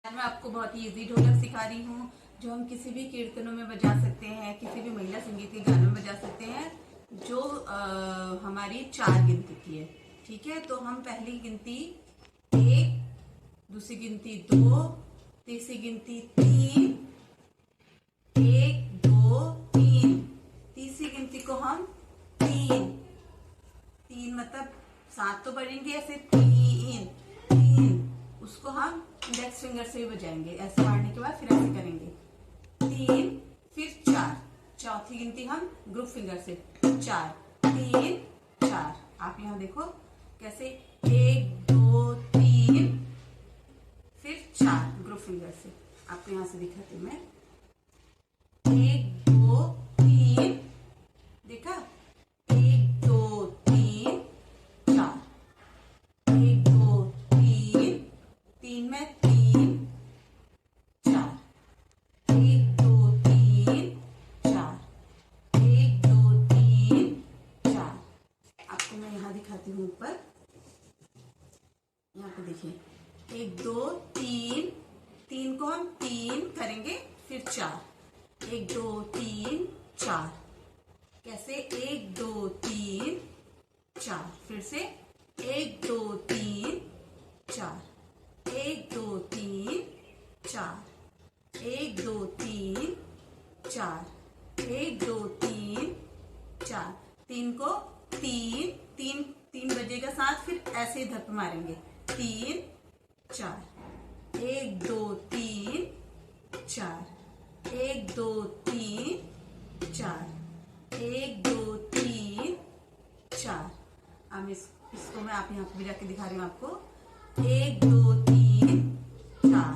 आज मैं आपको बहुत ही इजी ढोलक सिखा रही हूँ जो हम किसी भी कीर्तनों में बजा सकते हैं, किसी भी महिला संगीत के गानों में बजा सकते हैं, जो हमारी 4 गिनती की है। ठीक है, तो हम पहली गिनती 1, दूसरी गिनती 2, तीसरी गिनती 3, 1 2 3, तीसरी गिनती को हम 3 मतलब 7 तो बढ़ेंगे ऐसे 3, उसको हम इंडेक्स फिंगर से भी बजाएंगे। ऐसे मारने के बाद फिर ऐसे करेंगे 3, फिर 4, चौथी गिनती हम ग्रुप फिंगर से 4 3 4। आप यहाँ देखो कैसे 1 2 3 फिर 4 ग्रुप फिंगर से। आपको यहाँ से दिखाती हूँ मैं 1 2 3, देखा 1 2 3 4, 1 2 3, 3 में 3 4, 1 2 3 4, 1 2 3 4। आपको मैं यहाँ दिखाती हूँ ऊपर, यहाँ पे देखिए 1 2 3, 3 को हम 3 करेंगे फिर 4, 1 2 3 4। कैसे 1 2 3 4, फिर से 1 2 3 4, 1 2 3 4, 1 2 3 4, 1 2 3 4। 3 को 3 बजेगा साथ, फिर ऐसे ही धप मारेंगे 3 4, 1 2 3 4, 1 2 3 4, 1 2 3 4। अब इसको मैं आप यहाँ पे भी जाके दिखा रही हूँ आपको 1 2 3 4,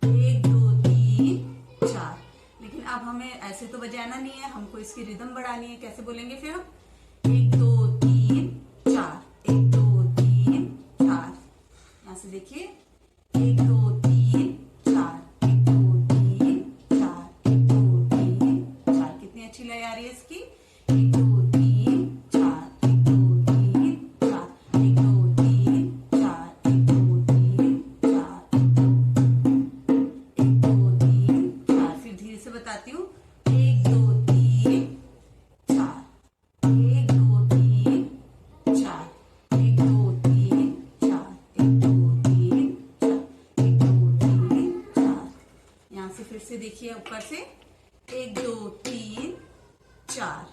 1 2 3 4। लेकिन अब हमें ऐसे तो बजाना नहीं है, हमको इसकी रिदम बढ़ानी है। कैसे बोलेंगे फिर हम 1 2 3 4, 1 2 3 4। यहाँ से देखिए 1 2 3 4, 1 2 3 4, 1 2 3 4। कितनी अच्छी लय आ रही है इसकी 1 2 3 4, 1 2 3 4, 1 2 3 4, 1 2 3 4, 1 2 3 4। फिर धीरे से बताती हूँ 1 2 3 4, 1 2 3 4, 1 2 3 4, 1 2 3 4, 1 2 3 4। यहाँ से फिर से देखिए ऊपर से 1 2 3 4,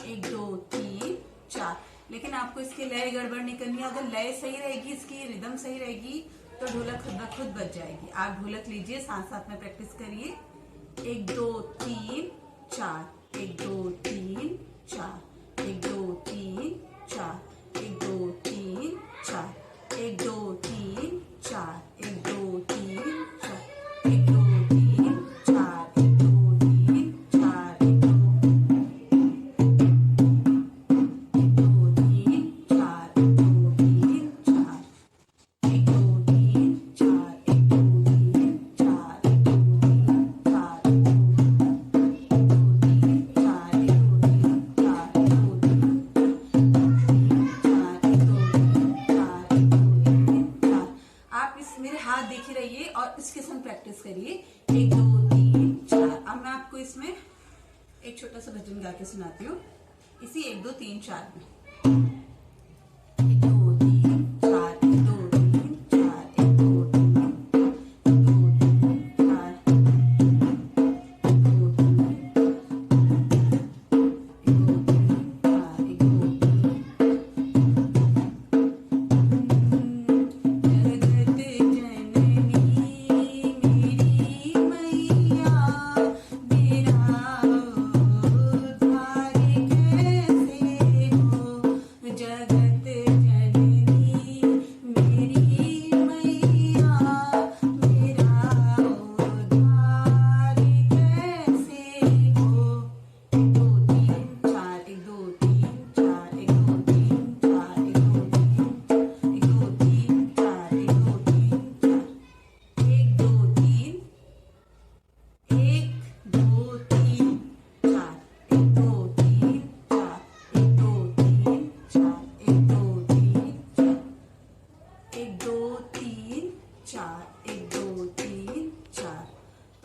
1 2 3 4। लेकिन आपको इसकी लय गड़बड़ नहीं करनी है। अगर लय सही रहेगी, इसकी रिदम सही रहेगी, तो ढोलक खुद ब खुद बज जाएगी। आप ढोलक लीजिए, साथ साथ में प्रैक्टिस करिए। 1 2 3 4, 1 2 3 4, 1 2 3 4, 1 2 3 4, 1 2 3 4, 1 2 3 4, 1 2 3 4, 1 2 3 4, 1 2 देखी रहिए और इसके संग प्रैक्टिस करिए 1 2 3 4। अब मैं आपको इसमें एक छोटा सा भजन गा के सुनाती हूँ इसी 1 2 3 4 में। 1 2 3 4, 1 2 3 4, 1 2 3 4, 1 2 3 4, 1 2 3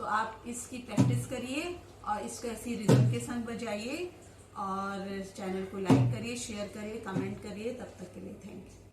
आप इसकी प्रैक्टिस करिए और इसको ऐसी रिदम के संग बजाइए और चैनल को लाइक करिए, शेयर करिए, कमेंट करिए। तब तक के लिए थैंक यू।